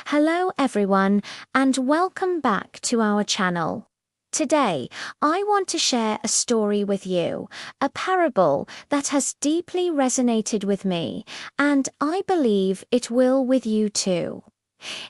Hello everyone, and welcome back to our channel. Today, I want to share a story with you, a parable that has deeply resonated with me, and I believe it will with you too.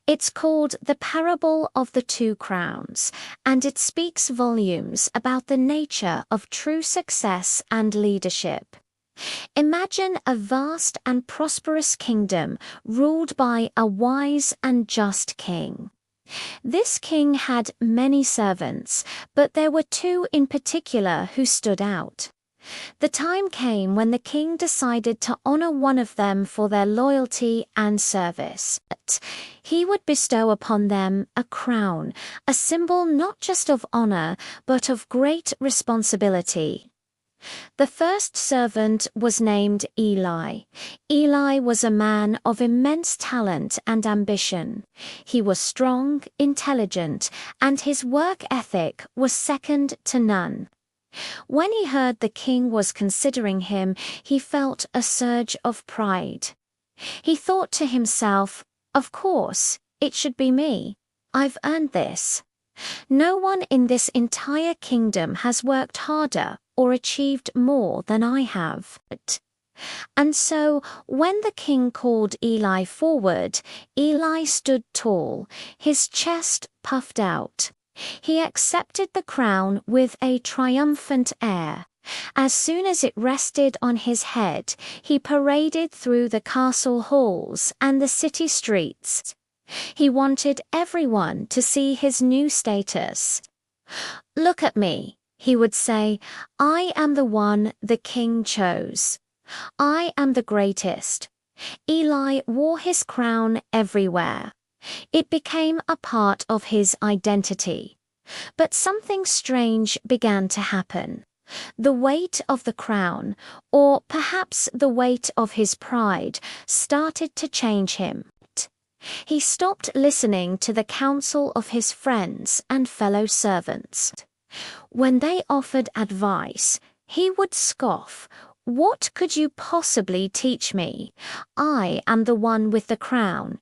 It's called The Parable of the Two Crowns, and it speaks volumes about the nature of true success and leadership. Imagine a vast and prosperous kingdom ruled by a wise and just king. This king had many servants, but there were two in particular who stood out. The time came when the king decided to honor one of them for their loyalty and service. He would bestow upon them a crown, a symbol not just of honor, but of great responsibility. The first servant was named Eli. Eli was a man of immense talent and ambition. He was strong, intelligent, and his work ethic was second to none. When he heard the king was considering him, he felt a surge of pride. He thought to himself, "Of course, it should be me. I've earned this. No one in this entire kingdom has worked harder or achieved more than I have." And so, when the king called Eli forward, Eli stood tall, his chest puffed out. He accepted the crown with a triumphant air. As soon as it rested on his head, he paraded through the castle halls and the city streets. He wanted everyone to see his new status. "Look at me," he would say. "I am the one the king chose. I am the greatest." Eli wore his crown everywhere. It became a part of his identity. But something strange began to happen. The weight of the crown, or perhaps the weight of his pride, started to change him. He stopped listening to the counsel of his friends and fellow servants. When they offered advice, he would scoff. "What could you possibly teach me? I am the one with the crown."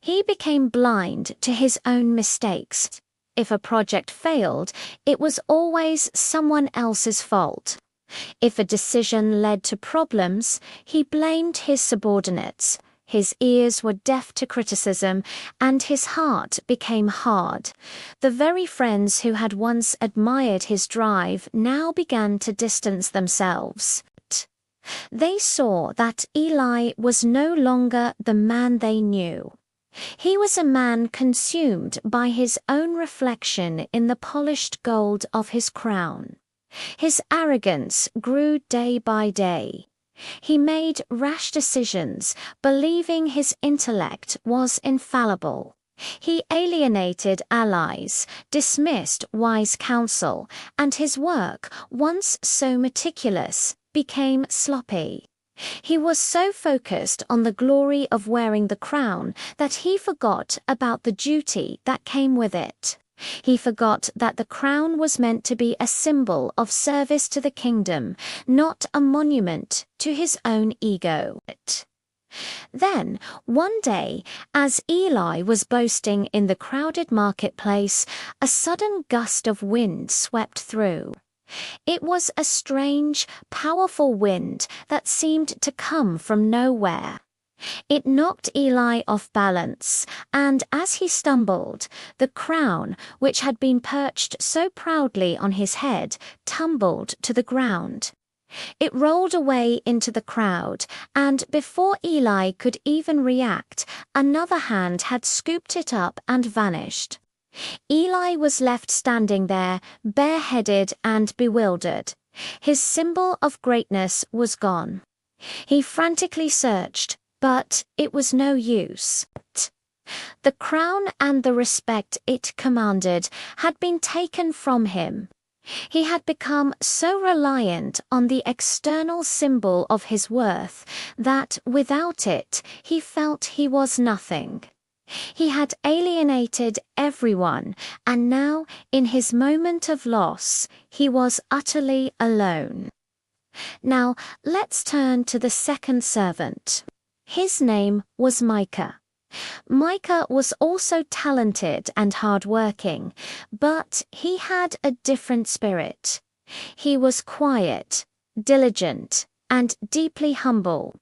He became blind to his own mistakes. If a project failed, it was always someone else's fault. If a decision led to problems, he blamed his subordinates. His ears were deaf to criticism, and his heart became hard. The very friends who had once admired his drive now began to distance themselves. They saw that Eli was no longer the man they knew. He was a man consumed by his own reflection in the polished gold of his crown. His arrogance grew day by day. He made rash decisions, believing his intellect was infallible. He alienated allies, dismissed wise counsel, and his work, once so meticulous, became sloppy. He was so focused on the glory of wearing the crown that he forgot about the duty that came with it. He forgot that the crown was meant to be a symbol of service to the kingdom, not a monument to his own ego. Then, one day, as Eli was boasting in the crowded marketplace, a sudden gust of wind swept through. It was a strange, powerful wind that seemed to come from nowhere. It knocked Eli off balance, and as he stumbled, the crown, which had been perched so proudly on his head, tumbled to the ground. It rolled away into the crowd, and before Eli could even react, another hand had scooped it up and vanished. Eli was left standing there, bareheaded and bewildered. His symbol of greatness was gone. He frantically searched, but it was no use. The crown and the respect it commanded had been taken from him. He had become so reliant on the external symbol of his worth that without it he felt he was nothing. He had alienated everyone, and now, in his moment of loss, he was utterly alone. Now, let's turn to the second servant. His name was Micah. Micah was also talented and hardworking, but he had a different spirit. He was quiet, diligent, and deeply humble.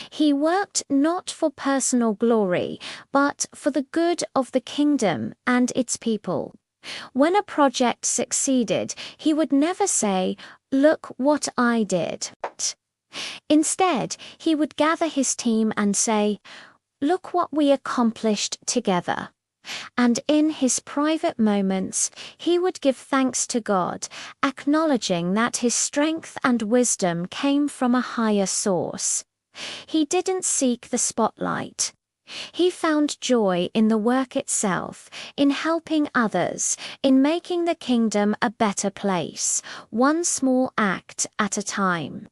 He worked not for personal glory, but for the good of the kingdom and its people. When a project succeeded, he would never say, "Look what I did." Instead, he would gather his team and say, "Look what we accomplished together." And in his private moments, he would give thanks to God, acknowledging that his strength and wisdom came from a higher source. He didn't seek the spotlight. He found joy in the work itself, in helping others, in making the kingdom a better place, one small act at a time.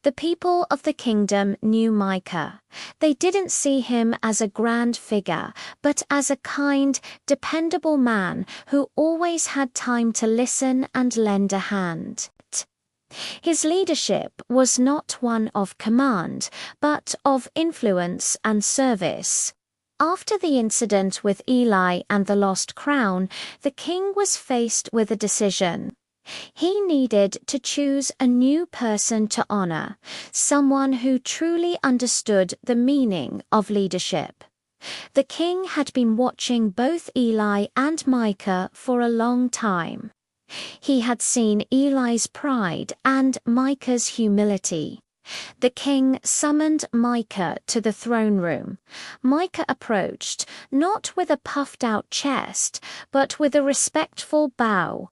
The people of the kingdom knew Micah. They didn't see him as a grand figure, but as a kind, dependable man who always had time to listen and lend a hand. His leadership was not one of command, but of influence and service. After the incident with Eli and the lost crown, the king was faced with a decision. He needed to choose a new person to honor, someone who truly understood the meaning of leadership. The king had been watching both Eli and Micah for a long time. He had seen Eli's pride and Micah's humility. The king summoned Micah to the throne room. Micah approached, not with a puffed-out chest, but with a respectful bow.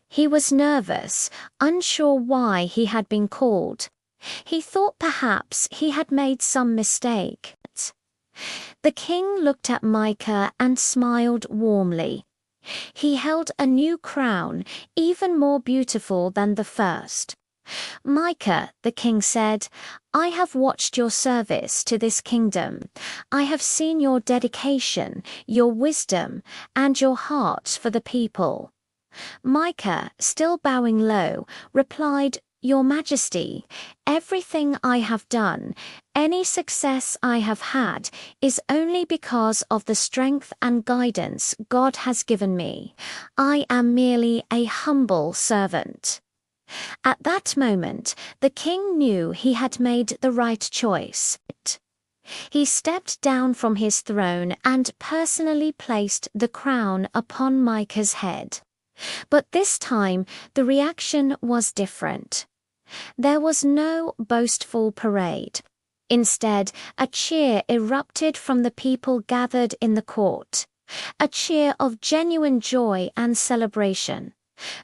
He was nervous, unsure why he had been called. He thought perhaps he had made some mistake. The king looked at Micah and smiled warmly. He held a new crown, even more beautiful than the first. "Micah," the king said, "I have watched your service to this kingdom. I have seen your dedication, your wisdom, and your heart for the people." Micah, still bowing low, replied, "Your Majesty, everything I have done, any success I have had, is only because of the strength and guidance God has given me. I am merely a humble servant." At that moment, the king knew he had made the right choice. He stepped down from his throne and personally placed the crown upon Micah's head. But this time, the reaction was different. There was no boastful parade. Instead, a cheer erupted from the people gathered in the court, a cheer of genuine joy and celebration.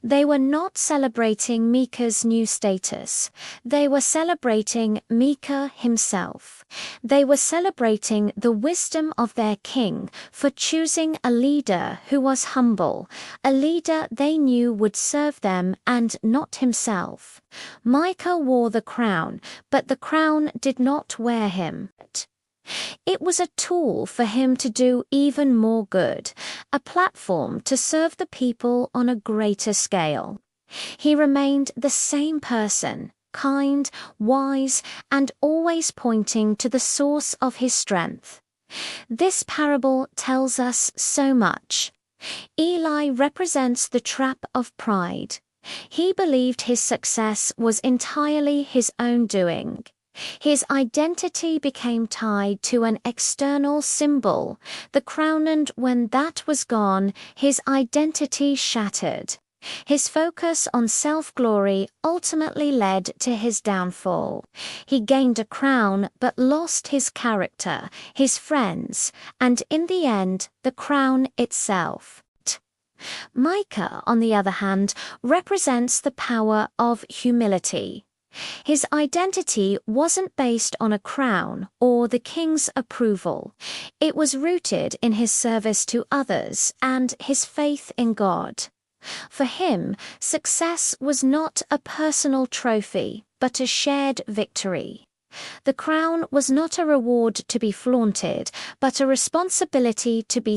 They were not celebrating Micah's new status. They were celebrating Micah himself. They were celebrating the wisdom of their king for choosing a leader who was humble, a leader they knew would serve them and not himself. Micah wore the crown, but the crown did not wear him. It was a tool for him to do even more good, a platform to serve the people on a greater scale. He remained the same person, kind, wise, and always pointing to the source of his strength. This parable tells us so much. Eli represents the trap of pride. He believed his success was entirely his own doing. His identity became tied to an external symbol, the crown, and when that was gone, his identity shattered. His focus on self-glory ultimately led to his downfall. He gained a crown but lost his character, his friends, and in the end, the crown itself. Micah, on the other hand, represents the power of humility. His identity wasn't based on a crown or the king's approval. It was rooted in his service to others and his faith in God. For him, success was not a personal trophy, but a shared victory. The crown was not a reward to be flaunted, but a responsibility to be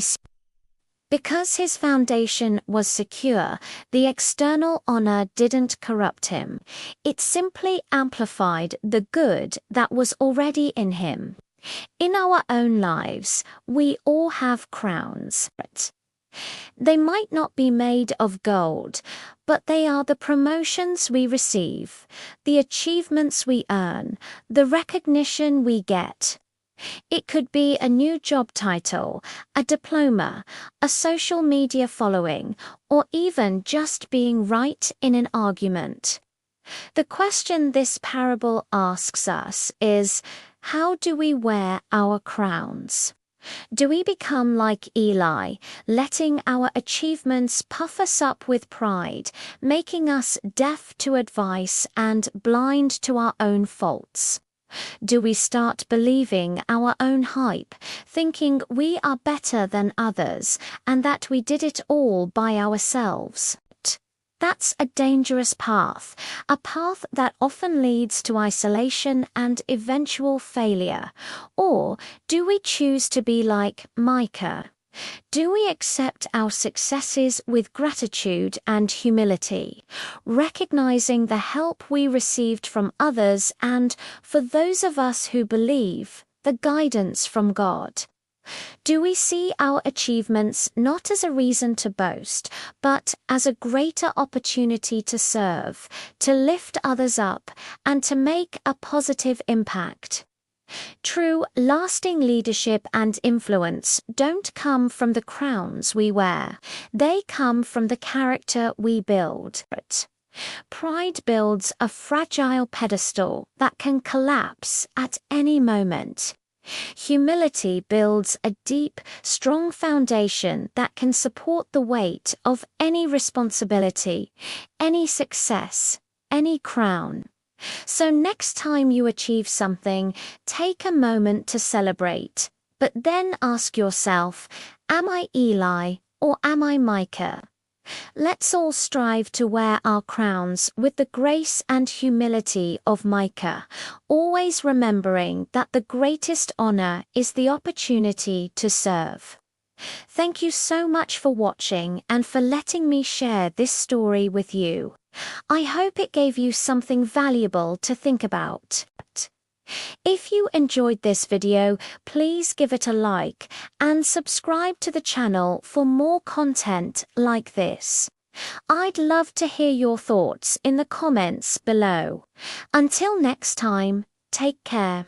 Because his foundation was secure, the external honor didn't corrupt him. It simply amplified the good that was already in him. In our own lives, we all have crowns. They might not be made of gold, but they are the promotions we receive, the achievements we earn, the recognition we get. It could be a new job title, a diploma, a social media following, or even just being right in an argument. The question this parable asks us is, how do we wear our crowns? Do we become like Eli, letting our achievements puff us up with pride, making us deaf to advice and blind to our own faults? Do we start believing our own hype, thinking we are better than others and that we did it all by ourselves? That's a dangerous path, a path that often leads to isolation and eventual failure. Or do we choose to be like Micah? Do we accept our successes with gratitude and humility, recognizing the help we received from others and, for those of us who believe, the guidance from God? Do we see our achievements not as a reason to boast, but as a greater opportunity to serve, to lift others up, and to make a positive impact? True, lasting leadership and influence don't come from the crowns we wear. They come from the character we build. Pride builds a fragile pedestal that can collapse at any moment. Humility builds a deep, strong foundation that can support the weight of any responsibility, any success, any crown. So next time you achieve something, take a moment to celebrate, but then ask yourself, am I Eli or am I Micah? Let's all strive to wear our crowns with the grace and humility of Micah, always remembering that the greatest honor is the opportunity to serve. Thank you so much for watching and for letting me share this story with you. I hope it gave you something valuable to think about. If you enjoyed this video, please give it a like and subscribe to the channel for more content like this. I'd love to hear your thoughts in the comments below. Until next time, take care.